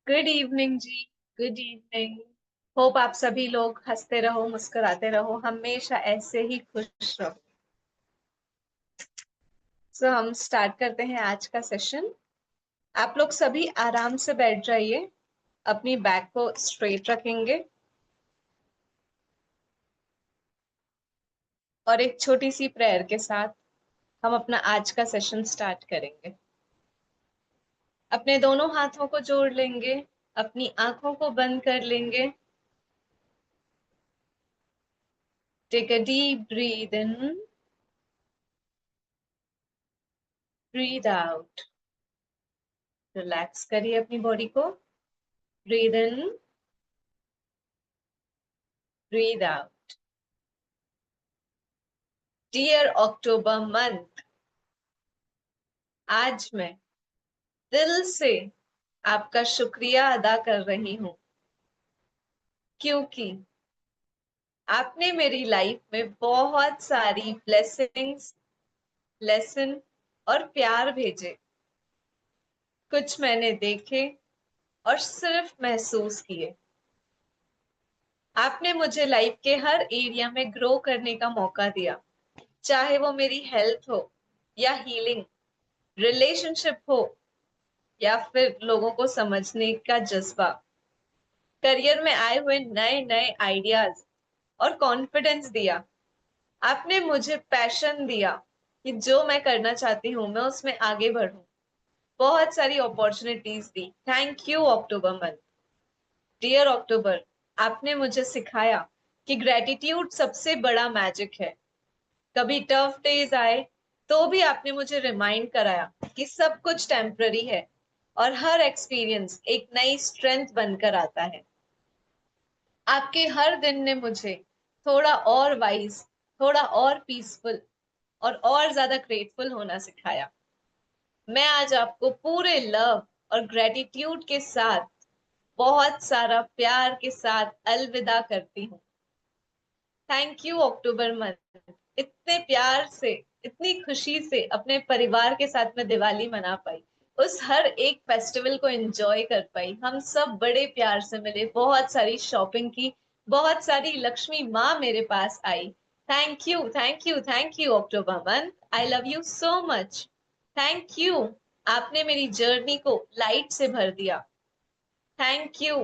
Good evening ji. Good evening. Hope आप सभी लोग हंसते रहो, मुस्कुराते रहो, हमेशा ऐसे ही खुश रहो। हम स्टार्ट करते हैं आज का सेशन। आप लोग सभी आराम से बैठ जाइए, अपनी बैक को स्ट्रेट रखेंगे और एक छोटी सी प्रेयर के साथ हम अपना आज का सेशन स्टार्ट करेंगे। अपने दोनों हाथों को जोड़ लेंगे, अपनी आंखों को बंद कर लेंगे। Take a deep breath in, breath out. Relax करिए अपनी बॉडी को। Breath in, breath out. Dear October month, आज मैं दिल से आपका शुक्रिया अदा कर रही हूँ, क्योंकि आपने मेरी लाइफ में बहुत सारी ब्लेसिंग्स, लेसन और प्यार भेजे। कुछ मैंने देखे और सिर्फ महसूस किए। आपने मुझे लाइफ के हर एरिया में ग्रो करने का मौका दिया, चाहे वो मेरी हेल्थ हो या हीलिंग, रिलेशनशिप हो या फिर लोगों को समझने का जज्बा, करियर में आए हुए नए नए आइडियाज और कॉन्फिडेंस दिया। आपने मुझे पैशन दिया कि जो मैं करना चाहती हूँ मैं उसमें आगे बढ़ूं। बहुत सारी अपॉर्चुनिटीज दी। Thank you October month. Dear October, आपने मुझे सिखाया कि ग्रेटिट्यूड सबसे बड़ा मैजिक है। कभी टफ डेज आए तो भी आपने मुझे रिमाइंड कराया कि सब कुछ टेम्पररी है और हर एक्सपीरियंस एक नई स्ट्रेंथ बनकर आता है। आपके हर दिन ने मुझे थोड़ा और वाइज, थोड़ा और पीसफुल और ज्यादा ग्रेटफुल होना सिखाया। मैं आज आपको पूरे लव और ग्रेटिट्यूड के साथ, बहुत सारा प्यार के साथ अलविदा करती हूँ। Thank you October month. इतने प्यार से, इतनी खुशी से अपने परिवार के साथ मैं दिवाली मना पाई, उस हर एक फेस्टिवल को एंजॉय कर पाई। हम सब बड़े प्यार से मिले, बहुत सारी शॉपिंग की, बहुत सारी लक्ष्मी माँ मेरे पास आई। Thank you, thank you, thank you October month. I love you so much. Thank you. आपने मेरी जर्नी को लाइट से भर दिया। Thank you.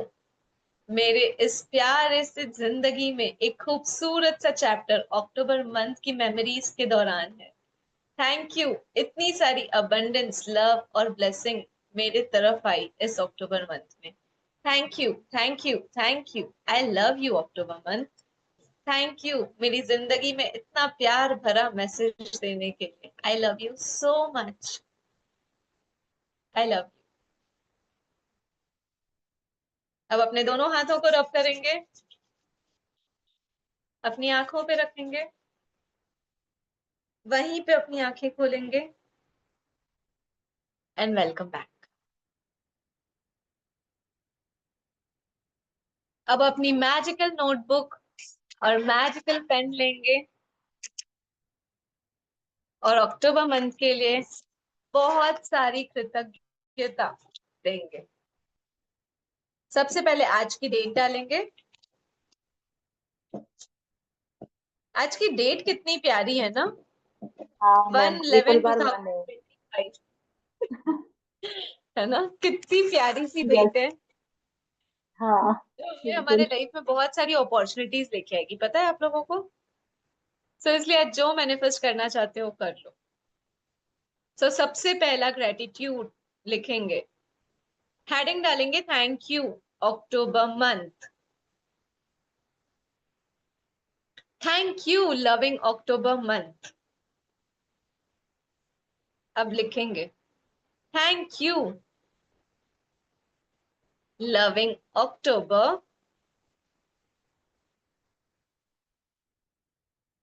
मेरे इस प्यारे से जिंदगी में एक खूबसूरत सा चैप्टर अक्टूबर मंथ की मेमोरीज के दौरान है। Thank you. इतनी सारी अबंडेंस, लव और ब्लेसिंग मेरे तरफ आई इस अक्टूबर मंथ में। Thank you, thank you, thank you. I love you October month. Thank you मेरी जिंदगी में इतना प्यार भरा मैसेज देने के लिए। I love you so much. I love. अब अपने दोनों हाथों को रब करेंगे, अपनी आंखों पे रखेंगे, वहीं पे अपनी आंखें खोलेंगे एंड वेलकम बैक। अब अपनी मैजिकल नोटबुक और मैजिकल पेन लेंगे और अक्टूबर मंथ के लिए बहुत सारी कृतज्ञता देंगे। सबसे पहले आज की डेट डालेंगे। आज की डेट कितनी प्यारी है ना। हाँ मैम, ट्रिपल 1/11 बार वन है। 2025 है ना, कितनी प्यारी सी यस। डेट है। हाँ तो ये हमारे बिल्कुल। लाइफ में बहुत सारी अपॉर्चुनिटीज लेके आएगी, पता है आप लोगों को। इसलिए आज जो मैनिफेस्ट करना चाहते हो कर लो। सबसे पहला ग्रेटिट्यूड लिखेंगे, हेडिंग डालेंगे thank you October month. Thank you loving October month. अब लिखेंगे थैंक यू लविंग अक्टूबर,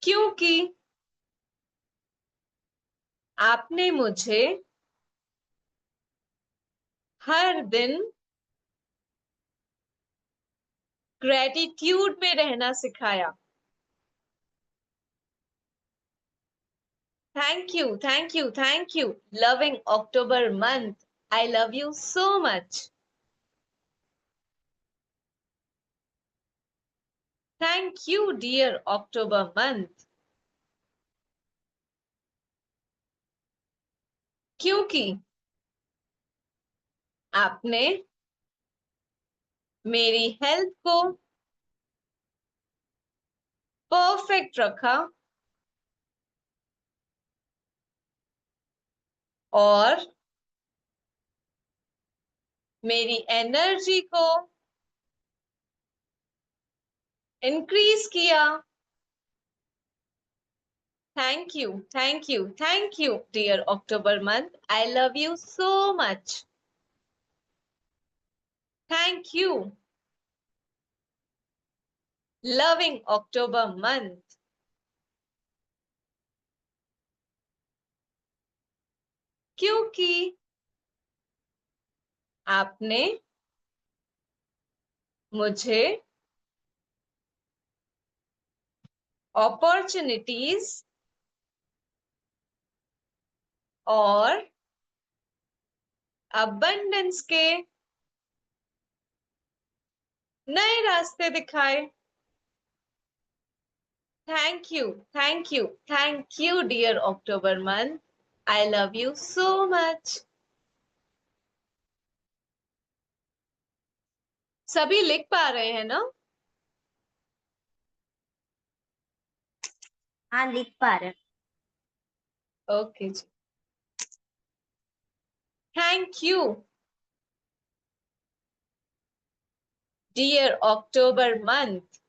क्योंकि आपने मुझे हर दिन ग्रेटिट्यूड में रहना सिखाया। Thank you, thank you, thank you loving October month. I love you so much. Thank you dear October month, क्योंकि आपने मेरी हेल्थ को परफेक्ट रखा और मेरी एनर्जी को इंक्रीज किया। Thank you, thank you, thank you dear October month, I love you so much. Thank you loving October month, क्योंकि आपने मुझे अपॉर्चुनिटीज और अबंडेंस के नए रास्ते दिखाए। Thank you, thank you, thank you dear October month, I love you so much. सभी लिख पा रहे हैं ना? हाँ, लिख पा रहे। Okay ji. Thank you dear October month,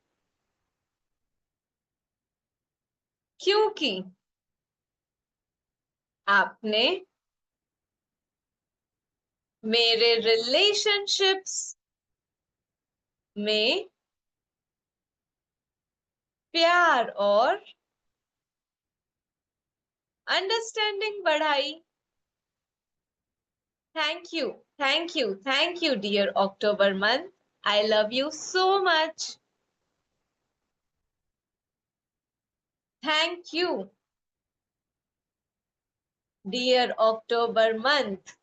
क्योंकि आपने मेरे रिलेशनशिप्स में प्यार और अंडरस्टैंडिंग बढ़ाई। Thank you, thank you, thank you dear October month, I love you so much. Thank you dear October month,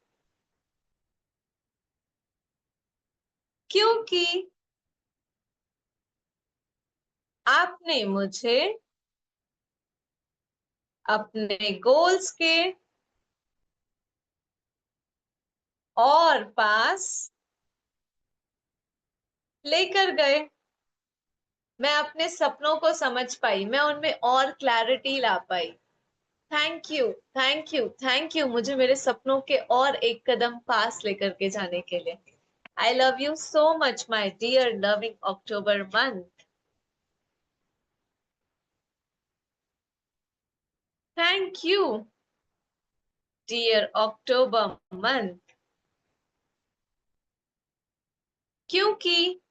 क्योंकि आपने मुझे अपने गोल्स के और पास लेकर गए। मैं अपने सपनों को समझ पाई, मैं उनमें और क्लैरिटी ला पाई। Thank you, thank you, thank you मुझे मेरे सपनों के और एक कदम पास लेकर के जाने के लिए। I love you so much my dear loving October month. Thank you dear October month, क्योंकि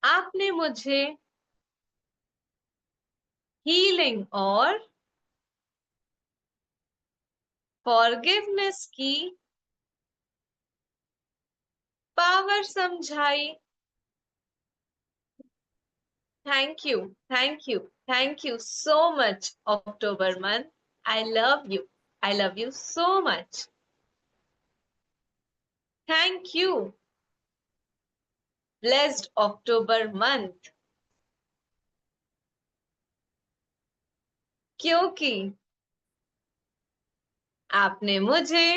आपने मुझे हीलिंग और फॉरगिवनेस की पावर समझाई। Thank you, thank you, thank you so much October month, I love you, I love you so much. Thank you blessed October month, क्योंकि आपने मुझे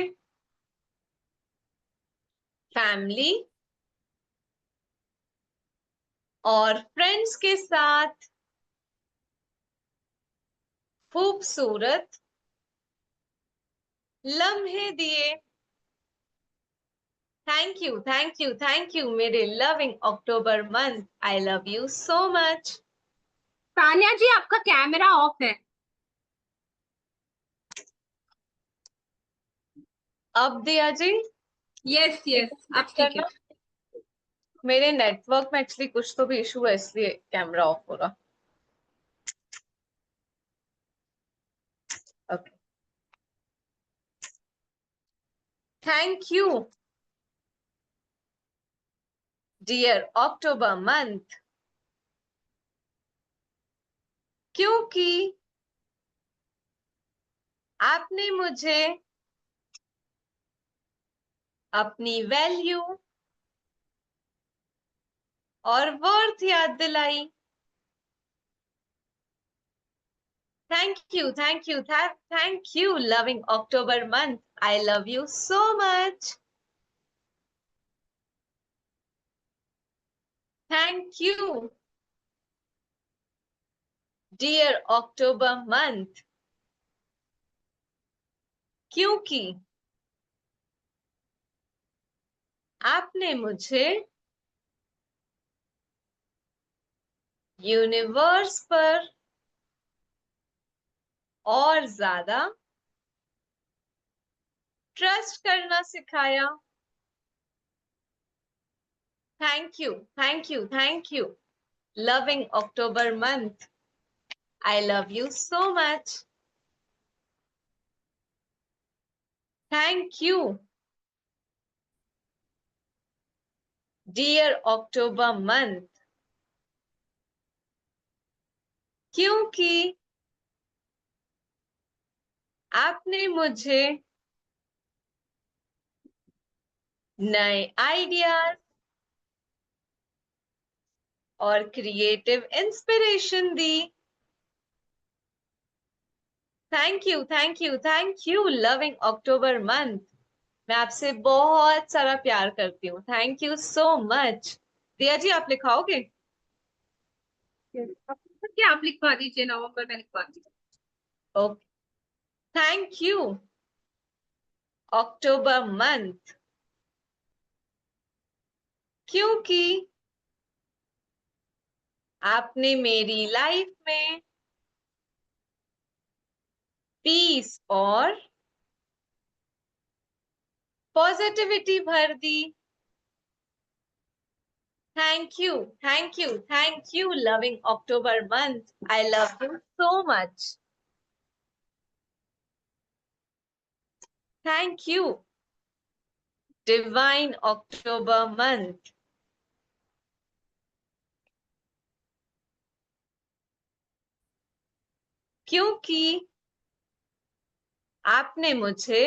family और फ्रेंड्स के साथ खूबसूरत लम्हे दिए। Thank you, thank you, thank you मेरे loving October month, I love you so much. Tanya ji, आपका कैमरा ऑफ है। अब दिया जी? यस यस, अब ठीक है। मेरे नेटवर्क में एक्चुअली कुछ तो भी इशू है, इसलिए कैमरा ऑफ हो रहा। Okay, thank you dear October month, क्योंकि आपने मुझे अपनी वैल्यू और वर्थ याद दिलाई। Thank you loving October month. I love you so much. Thank you dear October month, क्योंकि आपने मुझे यूनिवर्स पर और ज्यादा ट्रस्ट करना सिखाया। Thank you loving October month. I love you so much. Thank you dear October month, क्योंकि आपने मुझे नए आइडियाज और क्रिएटिव इंस्पिरेशन दी। Thank you loving October month. मैं आपसे बहुत सारा प्यार करती हूँ। Thank you so much. Diya ji, आप लिखाओगे? क्या आप लिखवा दीजिए, नवंबर में लिखवा दीजिए। Okay. Thank you October month, क्योंकि आपने मेरी लाइफ में पीस और पॉजिटिविटी भर दी। Thank you loving October month. I love you so much. Thank you divine October month, क्योंकि आपने मुझे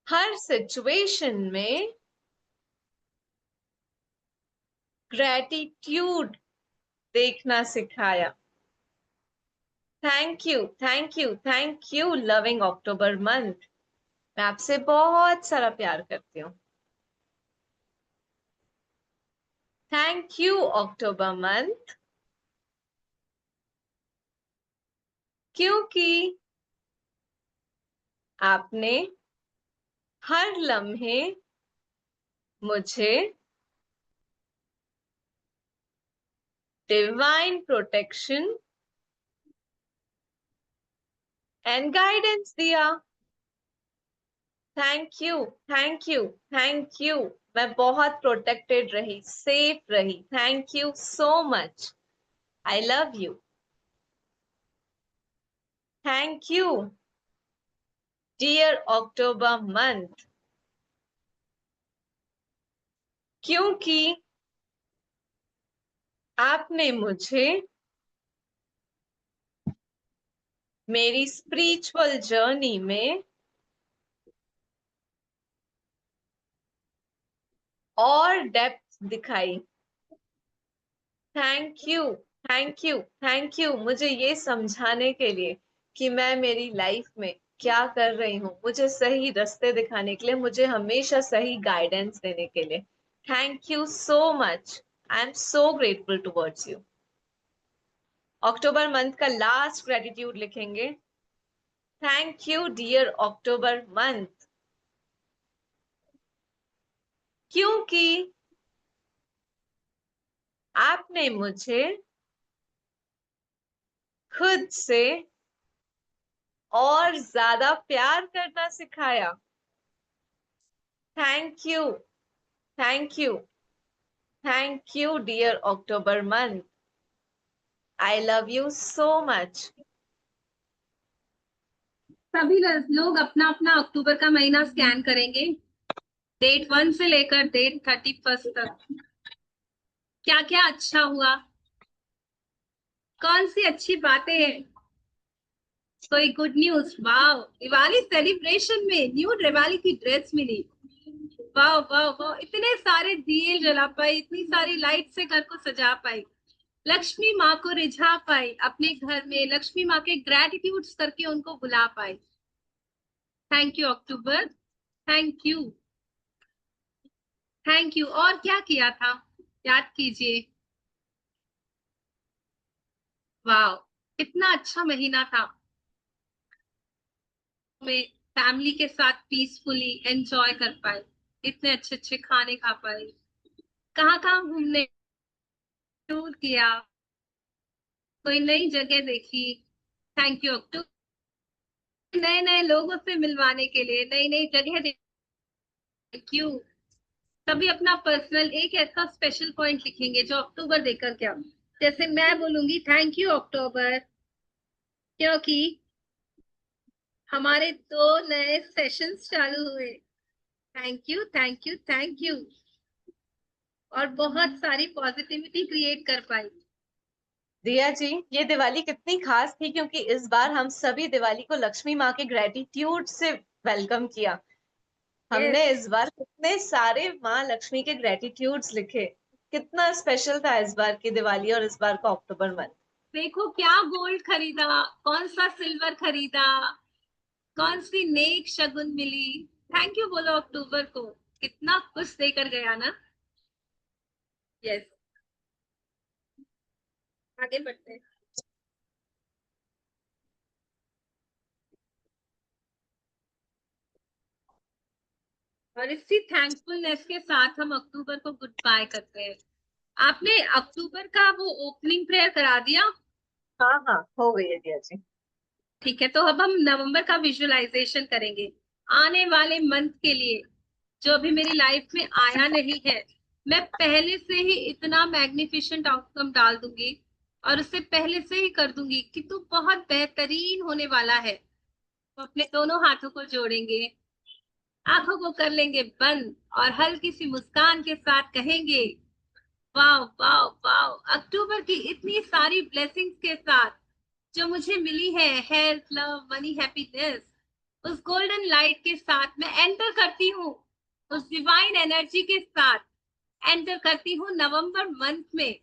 हर सिचुएशन में ग्रेटिट्यूड देखना सिखाया। Thank you loving October month. मैं आपसे बहुत सारा प्यार करती हूँ। थैंक यू अक्टूबर मंथ, क्योंकि आपने हर लम्हे मुझे डिवाइन प्रोटेक्शन एंड गाइडेंस दिया। Thank you. मैं बहुत प्रोटेक्टेड रही, सेफ रही। Thank you so much. I love you. Thank you dear October month, क्योंकि आपने मुझे मेरी स्पिरिचुअल जर्नी में और डेप्थ दिखाई। थैंक यू मुझे ये समझाने के लिए कि मैं मेरी लाइफ में क्या कर रही हूँ, मुझे सही रास्ते दिखाने के लिए, मुझे हमेशा सही गाइडेंस देने के लिए। Thank you so much. I am so grateful towards you. October month का लास्ट ग्रेटिट्यूड लिखेंगे। Thank you dear October month, क्योंकि आपने मुझे खुद से और ज्यादा प्यार करना सिखाया। Thank you thank you thank you dear October month. I love you so much. सभी लोग अपना अपना अक्टूबर का महीना स्कैन करेंगे, डेट 1 से लेकर डेट 31 तक। क्या क्या अच्छा हुआ, कौन सी अच्छी बातें हैं, कोई गुड न्यूज। वाह, दिवाली सेलिब्रेशन में न्यू दिवाली की ड्रेस मिली। वाह वाह वाह, इतने सारे दिए जला पाई, इतनी सारी लाइट से घर को सजा पाई, लक्ष्मी माँ को रिझा पाई अपने घर में, लक्ष्मी माँ के ग्रेटिट्यूड्स करके उनको बुला पाई। Thank you October, thank you, thank you. और क्या किया था, याद कीजिए। वाह, कितना अच्छा महीना था। मैं फैमिली के साथ पीसफुली एंजॉय कर पाए, इतने अच्छे अच्छे खाने खा पाए, कहाँ कहाँ घूमने टूर किया, कोई नई जगह देखी। थैंक यू अक्टूबर, नए नए लोगों से मिलवाने के लिए, नई नई जगह। Thank you. तभी अपना पर्सनल एक ऐसा स्पेशल पॉइंट लिखेंगे जो अक्टूबर देकर क्या, जैसे मैं बोलूंगी थैंक यू अक्टूबर, क्योंकि हमारे 2 नए सेशंस चालू हुए। Thank you thank you thank you. और बहुत सारी पॉजिटिविटी क्रिएट कर पाई। दिया जी, ये दिवाली कितनी खास थी क्योंकि इस बार हम सभी दिवाली को लक्ष्मी माँ के ग्रेटिट्यूड से वेलकम किया। हमने Yes. इस बार कितने सारे माँ लक्ष्मी के ग्रेटिट्यूड्स लिखे। कितना स्पेशल था इस बार की दिवाली और इस बार का अक्टूबर मंथ। देखो क्या गोल्ड खरीदा, कौन सा सिल्वर खरीदा, कौन सी नेक शगुन मिली। थैंक यू बोलो अक्टूबर को, कितना कुछ देकर गया ना। यस, आगे बढ़ते हैं। और इसी थैंकफुलनेस के साथ हम अक्टूबर को गुड बाय करते हैं। आपने अक्टूबर का वो ओपनिंग प्रेयर करा दिया? हाँ हाँ, हो गई है दिया जी। ठीक है, तो अब हम नवंबर का विजुअलाइजेशन करेंगे आने वाले मंथ के लिए, जो अभी मेरी लाइफ में आया नहीं है। मैं पहले से ही इतना मैग्निफिसेंट आउटकम डाल दूंगी और उससे पहले से ही कर दूंगी कि तू बहुत बेहतरीन होने वाला है। तो अपने दोनों हाथों को जोड़ेंगे, आंखों को कर लेंगे बंद और हल्की सी मुस्कान के साथ कहेंगे वाह वाह वाह, अक्टूबर की इतनी सारी ब्लेसिंग्स के साथ जो मुझे मिली है, हेल्थ, लव, मनी, हैप्पीनेस, उस गोल्डन लाइट के साथ मैं एंटर करती हूँ, उस डिवाइन एनर्जी के साथ एंटर करती हूँ नवंबर मंथ में।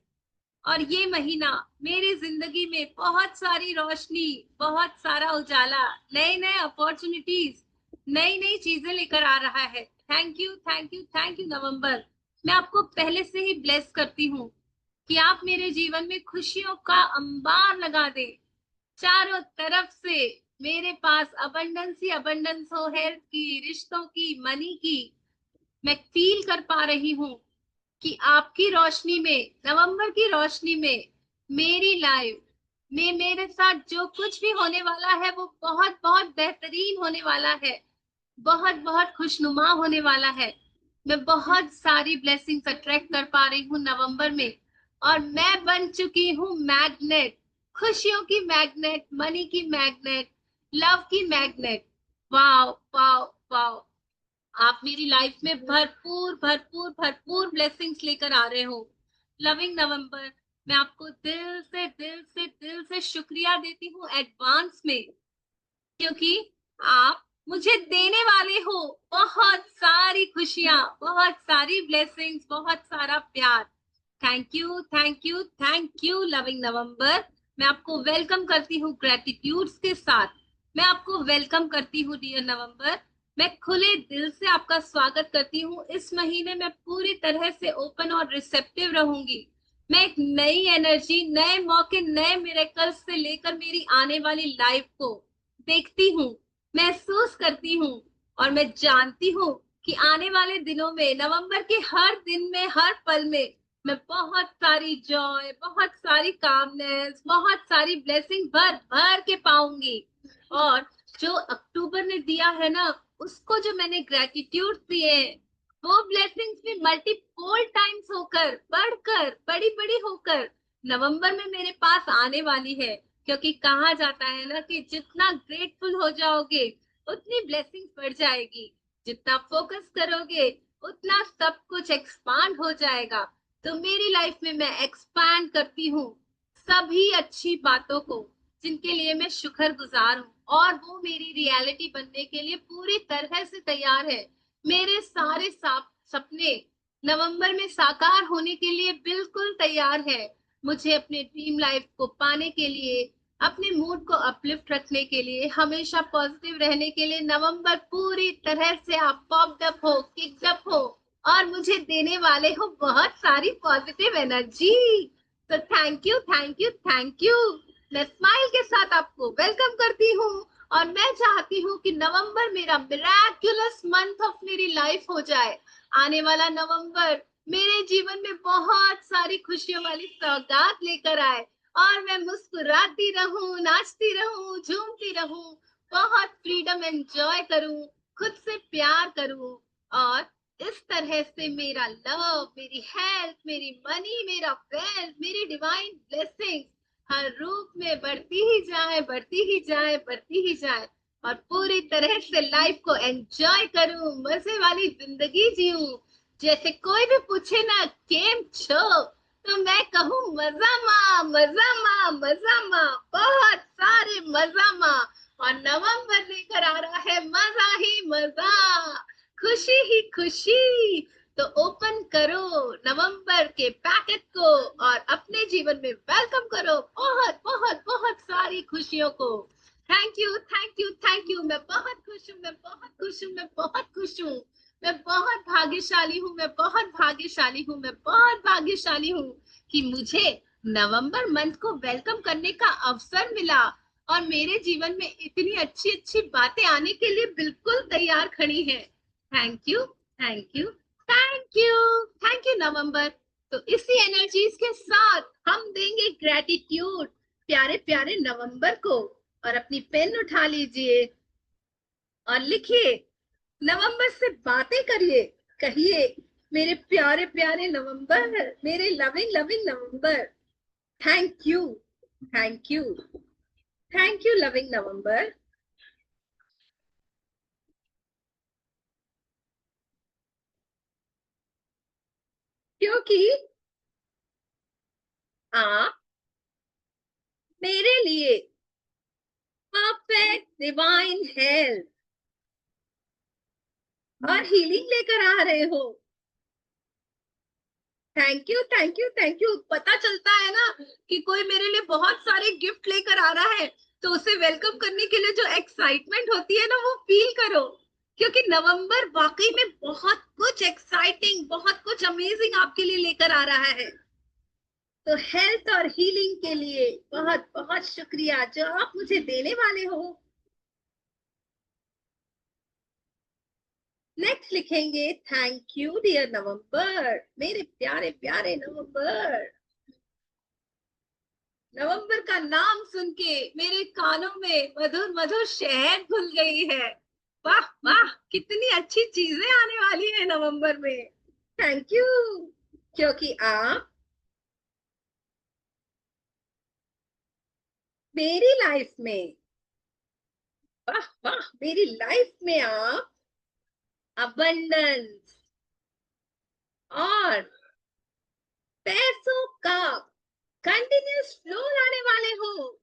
और ये महीना मेरी जिंदगी में बहुत सारी रोशनी, बहुत सारा उजाला, नए नए अपॉर्चुनिटीज, नई नई चीजें लेकर आ रहा है। Thank you thank you thank you November. मैं आपको पहले से ही ब्लेस करती हूँ कि आप मेरे जीवन में खुशियों का अंबार लगा दे, चारों तरफ से मेरे पास अबंडेंस ही अबंडेंस हो, हेल्थ की, रिश्तों की, मनी की। मैं फील कर पा रही हूँ कि आपकी रोशनी में, नवंबर की रोशनी में, मेरी लाइफ में मेरे साथ जो कुछ भी होने वाला है वो बहुत बहुत बेहतरीन होने वाला है, बहुत बहुत खुशनुमा होने वाला है। मैं बहुत सारी ब्लेसिंग्स अट्रैक्ट कर पा रही हूँ नवंबर में, और मैं बन चुकी हूँ मैग्नेट, खुशियों की मैग्नेट, मनी की मैग्नेट, लव की मैग्नेट। वाओ वाओ वाओ, आप मेरी लाइफ में भरपूर भरपूर भरपूर ब्लेसिंग्स लेकर आ रहे हो। लविंग नवंबर, मैं आपको दिल से दिल से दिल से शुक्रिया देती हूँ एडवांस में, क्योंकि आप मुझे देने वाले हो बहुत सारी खुशियां, बहुत सारी ब्लेसिंग्स, बहुत सारा प्यार। Thank you thank you thank you loving November. मैं आपको वेलकम करती हूँ ग्रेटिट्यूड्स के साथ, मैं आपको वेलकम करती हूँ डियर नवंबर। मैं खुले दिल से आपका स्वागत करती हूँ। इस महीने में पूरी तरह से ओपन और रिसेप्टिव रहूंगी। मैं एक नई एनर्जी, नए मौके, नए मिरेकल्स से लेकर मेरी आने वाली लाइफ को देखती हूँ, महसूस करती हूँ, और मैं जानती हूँ कि आने वाले दिनों में, नवंबर के हर दिन में, हर पल में मैं बहुत सारी जॉय, बहुत सारी कामनेस, बहुत सारी ब्लेसिंग भर भर के पाऊंगी। और जो अक्टूबर ने दिया है ना, उसको जो मैंने ग्रेटिट्यूड दिए हैं, वो ब्लेसिंग्स भी मल्टीपोल टाइम्स होकर, बढ़कर, बड़ी बड़ी होकर नवंबर में मेरे पास आने वाली है। क्योंकि कहा जाता है ना कि जितना ग्रेटफुल हो जाओगे उतनी ब्लेसिंग्स बढ़ जाएगी, जितना फोकस करोगे उतना सब कुछ एक्सपांड हो जाएगा। तो मेरी लाइफ में मैं एक्सपैंड करती हूँ सभी अच्छी बातों को जिनके लिए मैं शुक्रगुजार हूँ, और वो मेरी रियलिटी बनने के लिए पूरी तरह से तैयार है। मेरे सारे सपने नवंबर में साकार होने के लिए बिल्कुल तैयार है। मुझे अपने ड्रीम लाइफ को पाने के लिए, अपने मूड को अपलिफ्ट रखने के लिए, हमेशा पॉजिटिव रहने के लिए नवंबर पूरी तरह से आप पॉप्ड अप हो, किक्ड अप हो और मुझे देने वाले हो बहुत सारी पॉजिटिव एनर्जी। तो thank you, thank you, thank you. मैं स्माइल के साथ आपको वेलकम करती हूँ और मैं चाहती हूँ कि नवंबर मेरा मिराक्युलस मंथ ऑफ मेरी लाइफ हो जाए। आने वाला नवंबर मेरे जीवन में बहुत सारी खुशियों वाली सौगात लेकर आए और मैं मुस्कुराती रहूं, नाचती रहूं, झूमती रहूं, बहुत फ्रीडम एंजॉय करूं, खुद से प्यार करूं और इस तरह से मेरा लव, मेरी हेल्थ, मेरी मनी, मेरा वेल्थ, मेरी डिवाइन ब्लेसिंग हर रूप में बढ़ती ही जाए, बढ़ती ही जाए, बढ़ती ही जाए और पूरी तरह से लाइफ को एंजॉय करूं, मजे वाली जिंदगी जीऊं। जैसे कोई भी पूछे ना केम छो, तो मैं कहूँ मजा माँ, मजा माँ, मजा माँ, बहुत सारे मजा माँ। और नवंबर लेकर आ रहा है मजा ही मजा, खुशी ही खुशी। तो ओपन करो नवंबर के पैकेट को और अपने जीवन में वेलकम करो बहुत बहुत बहुत सारी खुशियों को। Thank you, thank you, thank you. मैं बहुत खुश हूँ, मैं बहुत खुश हूँ, मैं बहुत खुश हूँ। मैं बहुत भाग्यशाली हूँ, मैं बहुत भाग्यशाली हूँ, मैं बहुत भाग्यशाली हूँ कि मुझे नवंबर मंथ को वेलकम करने का अवसर मिला और मेरे जीवन में इतनी अच्छी अच्छी बातें आने के लिए बिल्कुल तैयार खड़ी हैं। Thank you, thank you, thank you, thank you November. तो इसी एनर्जीज के साथ हम देंगे ग्रेटिट्यूड प्यारे प्यारे नवंबर को। और अपनी पेन उठा लीजिए और लिखिए, नवंबर से बातें करिए, कहिए मेरे प्यारे प्यारे नवंबर, मेरे loving loving November, thank you, thank you, thank you loving November. क्योंकि आप मेरे लिए परफेक्ट डिवाइन हेल्थ और हीलिंग लेकर आ रहे हो। Thank you, thank you, thank you. पता चलता है ना कि कोई मेरे लिए बहुत सारे गिफ्ट लेकर आ रहा है, तो उसे वेलकम करने के लिए जो एक्साइटमेंट होती है ना, वो फील करो। क्योंकि नवंबर वाकई में बहुत कुछ एक्साइटिंग, बहुत कुछ अमेजिंग आपके लिए लेकर आ रहा है। तो हेल्थ और हीलिंग के लिए बहुत बहुत शुक्रिया जो आप मुझे देने वाले हो। नेक्स्ट लिखेंगे, थैंक यू डियर नवंबर, मेरे प्यारे प्यारे नवंबर। नवंबर का नाम सुन के मेरे कानों में मधुर मधुर शहद घुल गई है। वाह वाह, कितनी अच्छी चीजें आने वाली है नवंबर में। थैंक यू, क्योंकि आप मेरी लाइफ में, वाह वाह, मेरी लाइफ में आप अबंडेंस और पैसों का कंटिन्यूस फ्लो लाने वाले हो।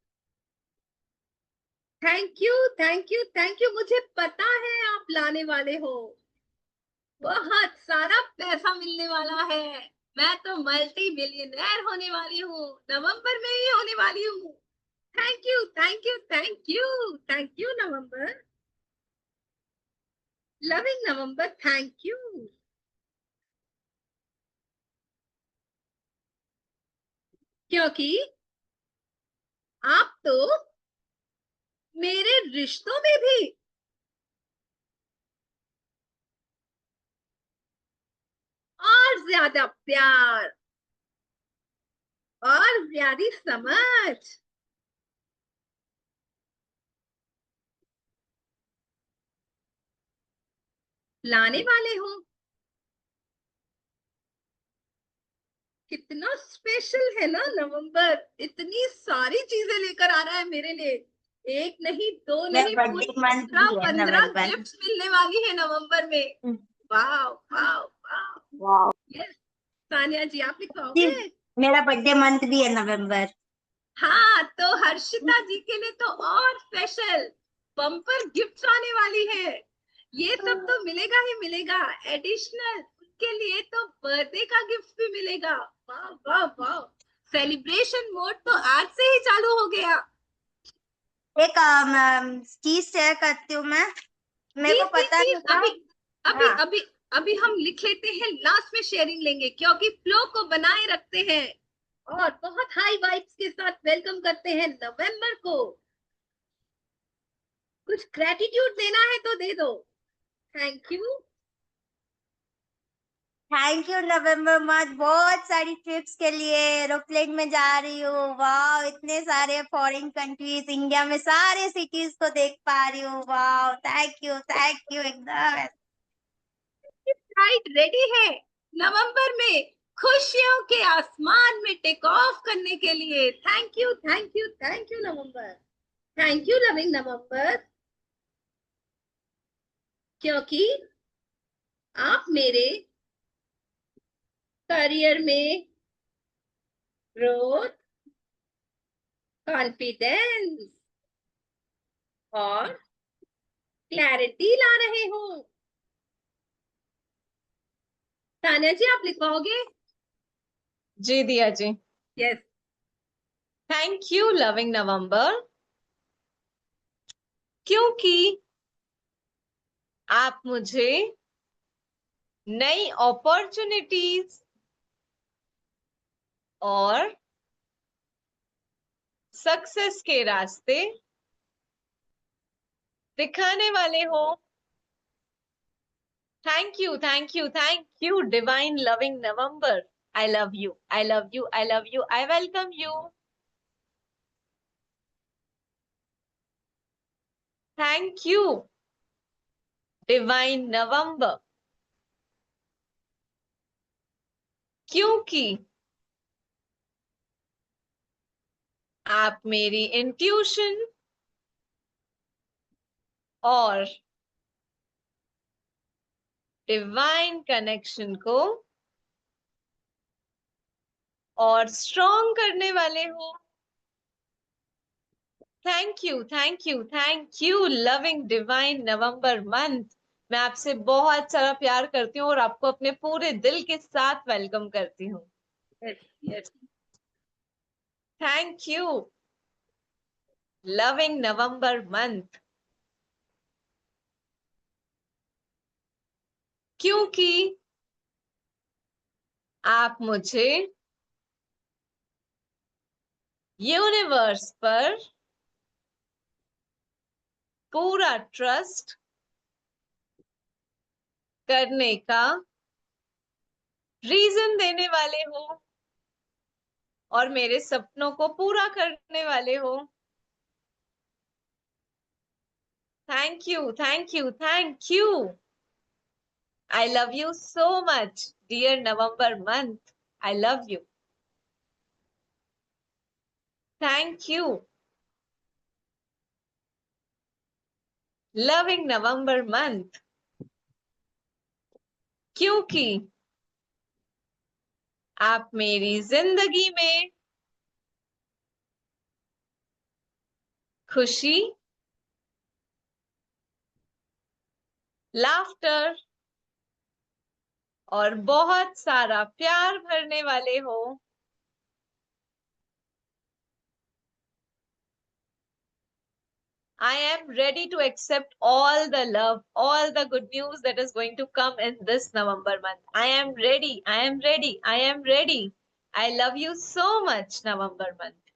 Thank you, thank you, thank you. मुझे पता है आप लाने वाले हो, बहुत सारा पैसा मिलने वाला है। मैं तो मल्टी बिलियनर होने वाली हूँ, नवंबर में ही होने वाली हूँ। Thank you, thank you, thank you, thank you November, loving November, thank you. क्योंकि आप तो मेरे रिश्तों में भी और ज्यादा प्यार और प्यारी समझ लाने वाले हो। कितना स्पेशल है ना नवंबर, इतनी सारी चीजें लेकर आ रहा है मेरे लिए। एक नहीं, दो नहीं, पूरी बर्थडे मंथ भी है 15 नवंबर। गिफ्ट्स मिलने वाली है नवंबर में। वाह वाह वाह। वाह यस, सानिया जी आप जी, लिखवाओगे? मेरा बर्थडे मंथ भी है नवंबर। हाँ, तो हर्षिता जी के लिए तो और स्पेशल बम्पर गिफ्ट्स आने वाली है। ये सब तो मिलेगा ही मिलेगा, एडिशनल उनके लिए तो बर्थडे का गिफ्ट भी मिलेगा। वाह वाह वाह, सेलिब्रेशन मोड तो आज से ही चालू हो गया। एक चीज शेयर करती हूँ मैं, मेरे को प्लीज प्लीज पता नहीं प्लीज, था। अभी अभी हाँ, अभी अभी हम लिख लेते हैं, लास्ट में शेयरिंग लेंगे क्योंकि फ्लो को बनाए रखते हैं और बहुत हाई वाइब्स के साथ वेलकम करते हैं नवंबर को। कुछ ग्रेटिट्यूड देना है तो दे दो। Thank you. Thank you November month, बहुत सारी ट्रिप्स के लिए एरोप्लेन में जा रही हूँ। वाह, इतने सारे फॉरेन कंट्रीज, इंडिया में सारे सिटीज को देख पा रही हूँ। वाह, थैंक यू एकदम। फ्लाइट रेडी है नवंबर में खुशियों के आसमान में टेक ऑफ करने के लिए। Thank you thank you thank you November, thank you loving November, क्योंकि आप मेरे करियर में ग्रोथ, कॉन्फिडेंस और क्लैरिटी ला रहे हो। तान्या जी आप लिखवाओगे? जी दिया जी। Yes. Thank you loving November, क्योंकि आप मुझे नई अपॉर्चुनिटीज और सक्सेस के रास्ते दिखाने वाले हो। Thank you divine loving November. I love you, I love you, I love you, I welcome you. Thank you divine November, क्योंकि आप मेरी इंट्यूशन और डिवाइन कनेक्शन को और स्ट्रॉन्ग करने वाले हो। Thank you loving divine November month. मैं आपसे बहुत सारा प्यार करती हूँ और आपको अपने पूरे दिल के साथ वेलकम करती हूँ। Yes. Thank you loving November month, क्योंकि आप मुझे यूनिवर्स पर पूरा ट्रस्ट करने का रीजन देने वाले हो और मेरे सपनों को पूरा करने वाले हो। Thank you. I love you so much, dear November month. I love you. Thank you, loving November month. क्योंकि आप मेरी जिंदगी में खुशी, लाफ्टर और बहुत सारा प्यार भरने वाले हो। I am ready to accept all the love, all the good news that is going to come in this November month. I am ready. I am ready. I am ready. I love you so much, November month.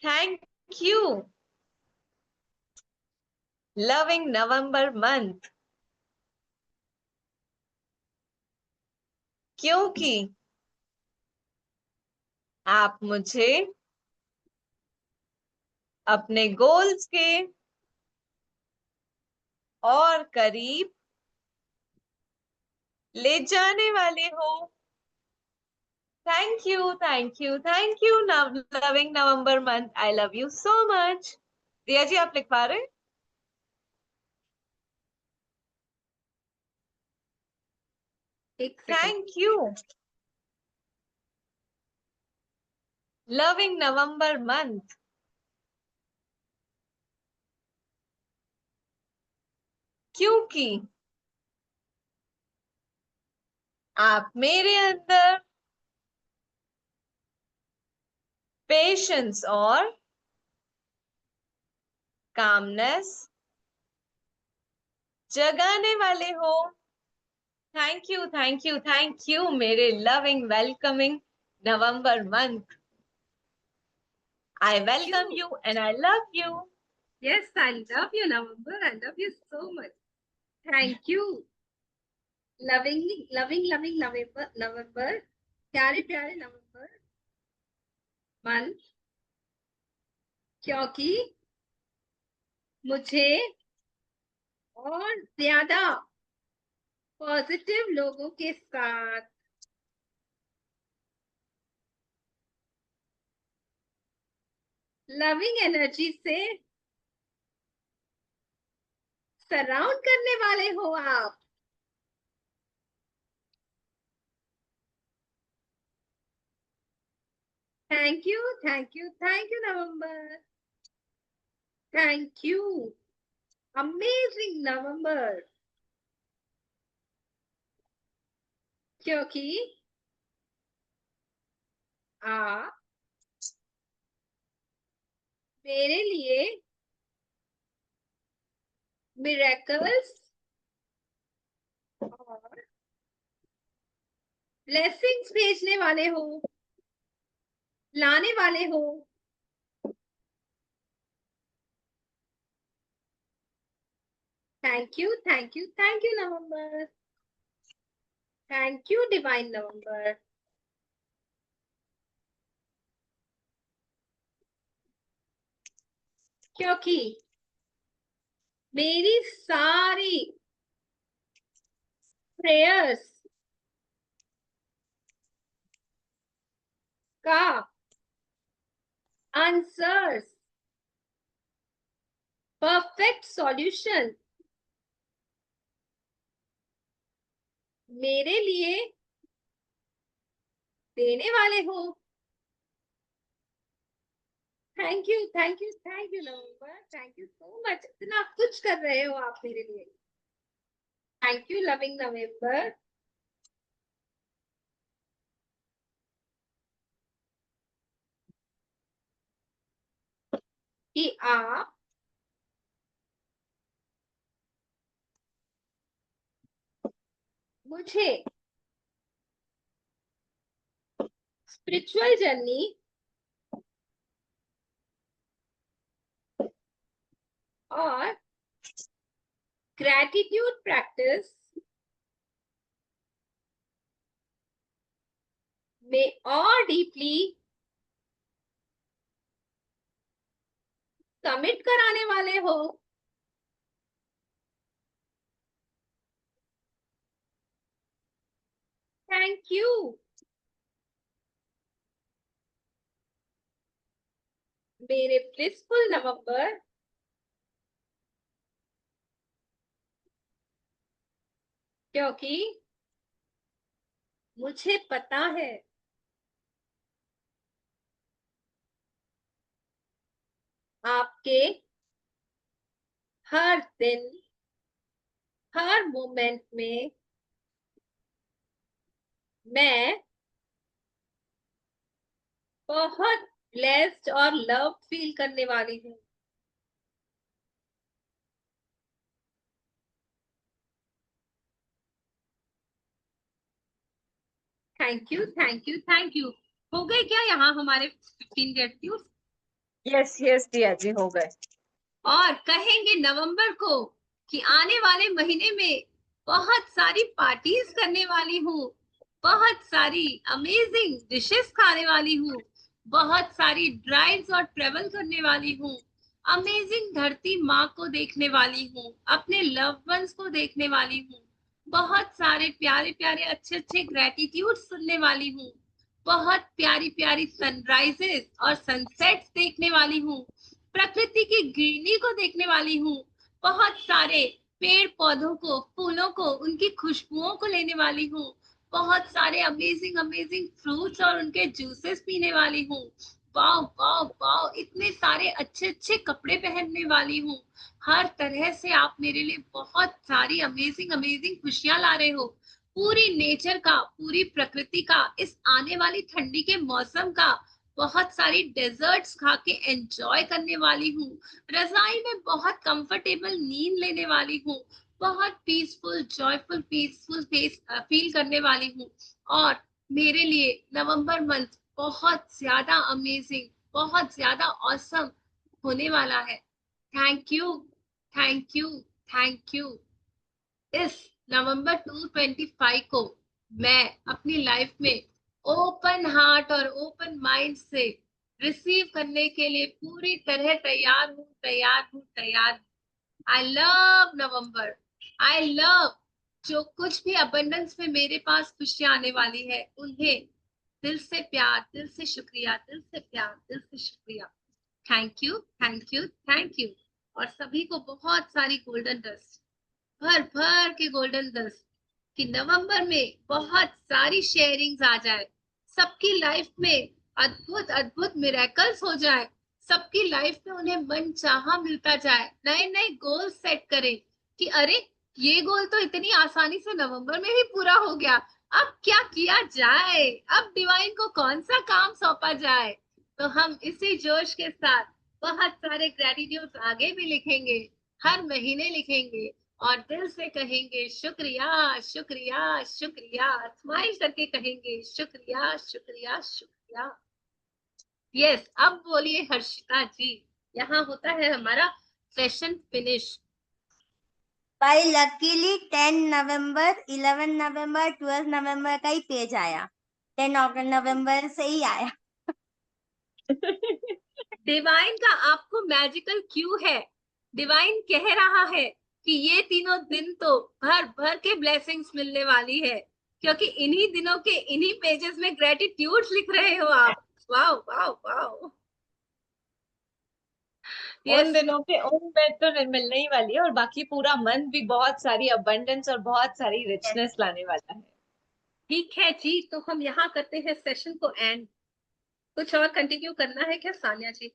Thank you, loving November month. क्योंकि आप मुझे अपने goals के और करीब ले जाने वाले हो। Thank you loving November month. I love you so much. Diya ji आप लिखवा रहे? एक second. Thank you loving November month, क्योंकि आप मेरे अंदर पेशेंस और कामनेस जगाने वाले हो। Thank you, thank you, thank you मेरे loving welcoming November month. I welcome you and I love you. Yes, I love you, November. I love you so much. Thank you. Loving November. प्यारे प्यारे नवंबर month, क्योंकि मुझे और ज्यादा positive लोगों के साथ लविंग एनर्जी से सराउंड करने वाले हो आप। Thank you, thank you, thank you November. Thank you, amazing November, क्योंकि आप मेरे लिए मिरेकल्स और ब्लेसिंग्स भेजने वाले हो, लाने वाले हो। Thank you, thank you, thank you November. Thank you divine November. क्योंकि मेरी सारी प्रेयर्स का आंसर्स, परफेक्ट सॉल्यूशन मेरे लिए देने वाले हो। Thank you, thank you, thank you November. Thank you so much, इतना कुछ कर रहे हो आप मेरे लिए। थैंक यू लविंग नवंबर। कि आप मुझे स्पिरिचुअल जर्नी और ग्रैटिट्यूड प्रैक्टिस में और डीपली कमिट कराने वाले हो। थैंक यू मेरे ब्लिसफुल नवंबर, क्योंकि मुझे पता है आपके हर दिन, हर मोमेंट में मैं बहुत ब्लेस्ड और लव फील करने वाली हूँ। Thank you, thank you, thank you. हो गए क्या यहाँ हमारे 15 ग्रेटिट्यूड? यस यस दिया जी, हो गए। और कहेंगे नवंबर को कि आने वाले महीने में बहुत सारी पार्टीज करने वाली हूँ, बहुत सारी अमेजिंग डिशेस खाने वाली हूँ, बहुत सारी ड्राइव्स और ट्रेवल करने वाली हूँ, अमेजिंग धरती माँ को देखने वाली हूँ, अपने लव्ड वंस को देखने वाली हूँ, बहुत सारे प्यारे प्यारे अच्छे अच्छे ग्रेटिट्यूड सुनने वाली हूँ, बहुत प्यारी प्यारी सनराइजेस और सनसेट्स देखने वाली हूँ, प्रकृति की ग्रीनरी को देखने वाली हूँ, बहुत सारे पेड़ पौधों को, फूलों को, उनकी खुशबुओं को लेने वाली हूँ, बहुत सारे अमेजिंग अमेजिंग फ्रूट्स और उनके जूसेस पीने वाली हूँ, वाओ वाओ वाओ, इतने सारे अच्छे अच्छे कपड़े पहनने वाली हूँ। हर तरह से आप मेरे लिए बहुत सारी अमेजिंग अमेजिंग खुशियां ला रहे हो। पूरी नेचर का, पूरी प्रकृति का, इस आने वाली ठंडी के मौसम का बहुत सारी डेजर्ट्स खा के एंजॉय करने वाली हूँ। रजाई में बहुत कंफर्टेबल नींद लेने वाली हूँ। बहुत पीसफुल जॉयफुल पीसफुल फील करने वाली हूँ। और मेरे लिए नवंबर मंथ बहुत ज्यादा अमेजिंग, बहुत ज्यादा ऑसम होने वाला है। Thank you, thank you, thank you. इस नवंबर 225 को मैं अपनी लाइफ में ओपन हार्ट और ओपन माइंड से रिसीव करने के लिए पूरी तरह तैयार हूँ, तैयार हूँ, तैयार। I love November, I love. जो कुछ भी अबंडेंस में मेरे पास खुशियां आने वाली है, उन्हें दिल से प्यार, दिल से शुक्रिया, दिल से प्यार, दिल से शुक्रिया। Thank you, thank you, thank you. और सभी को बहुत सारी गोल्डन डस्ट, भर भर के गोल्डन डस्ट, कि नवंबर में बहुत सारी शेयरिंग्स आ जाए, सबकी लाइफ में अद्भुत अद्भुत मिरेकल्स हो जाए, सबकी लाइफ में उन्हें मन चाहा मिलता जाए, नए नए गोल सेट करें कि अरे ये गोल तो इतनी आसानी से नवंबर में ही पूरा हो गया, अब क्या किया जाए, अब डिवाइन को कौन सा काम सौंपा जाए। तो हम इसी जोश के साथ बहुत सारे ग्रेटिट्यूड आगे भी लिखेंगे, हर महीने लिखेंगे, और दिल से कहेंगे शुक्रिया, शुक्रिया, शुक्रिया, स्माइल करके कहेंगे शुक्रिया, शुक्रिया, शुक्रिया। यस, अब बोलिए हर्षिता जी, यहाँ होता है हमारा सेशन फिनिश। भाई लकीली 10 नवंबर, 11 नवंबर, 12 नवंबर का ही पेज आया। 10 नवंबर से ही आया। डिवाइन का आपको मैजिकल क्यू है। डिवाइन कह रहा है कि ये तीनों दिन तो भर भर के ब्लेसिंग्स मिलने वाली है, क्योंकि इन्हीं दिनों के इन्हीं पेजेस में ग्रेटिट्यूड लिख रहे हो आप। Wow wow wow. उन दिनों के उन में तो मिलने ही वाली है, और बाकी पूरा मंथ भी बहुत सारी अबंडेंस और बहुत सारी रिचनेस लाने वाला है। ठीक है जी, तो हम यहाँ करते हैं सेशन को एंड। कुछ और कंटिन्यू करना है क्या Saniya ji?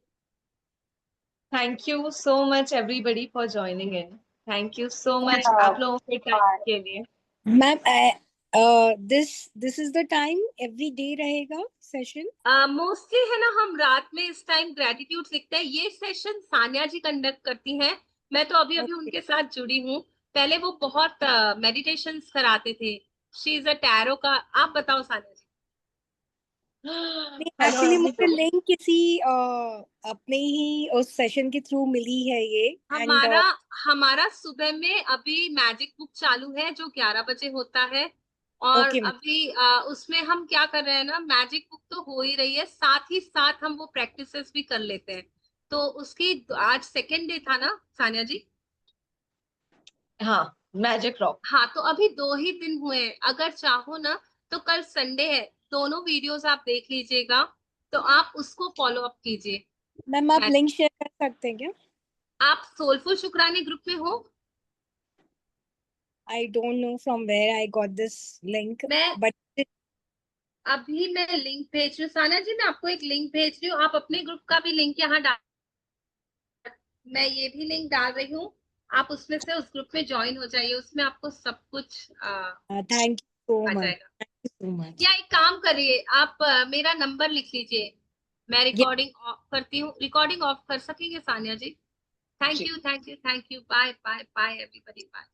Thank you so much everybody for joining in. Thank you so much आप लोगों के टाइम के लिए। Ma'am this is the time every day रहेगा सेशन? मोस्टली है ना, हम रात में इस टाइम ग्रेटिट्यूड लिखते हैं। ये सेशन सानिया जी कंडक्ट करती हैं, मैं तो अभी अभी उनके साथ जुड़ी हूँ। पहले वो बहुत मेडिटेशंस कराते थे। शी इज अ टैरो का। आप बताओ सानिया जी। एक्चुअली मुझे लिंक किसी अपने ही उस सेशन के थ्रू मिली है ये। हमारा सुबह में अभी मैजिक बुक चालू है जो 11 बजे होता है। और Okay, अभी उसमें हम क्या कर रहे हैं ना, मैजिक बुक तो हो ही रही है, साथ ही साथ हम वो प्रैक्टिसेस भी कर लेते हैं। तो उसकी आज सेकेंड डे था ना सानिया जी? हाँ, मैजिक रॉक। हाँ, तो अभी 2 ही दिन हुए हैं। अगर चाहो ना तो कल संडे है, दोनों वीडियोस आप देख लीजिएगा, तो आप उसको फॉलो अप कीजिए। मैम आप लिंक शेयर कर सकते हैं क्या? आप सोलफुल शुक्रानी ग्रुप में हो? I don't know from where I got this link, but अभी मैं लिंक भेज रही हूँ साना जी, मैं आपको एक लिंक भेज रही हूँ। आप अपने ग्रुप का भी लिंक यहाँ डाल, मैं ये भी लिंक डाल रही हूँ, आप उसमें से उस ग्रुप में ज्वाइन हो जाइए, उसमें आपको सब कुछ थैंक यू सो आ मच। जाएगा। Thank you so much. या एक काम करिए, आप मेरा नंबर लिख लीजिए, मैं रिकॉर्डिंग ऑफ करती हूँ। रिकॉर्डिंग ऑफ कर सकेंगे Saniya ji? Thank you, thank you, thank you. Bye bye bye everybody, bye.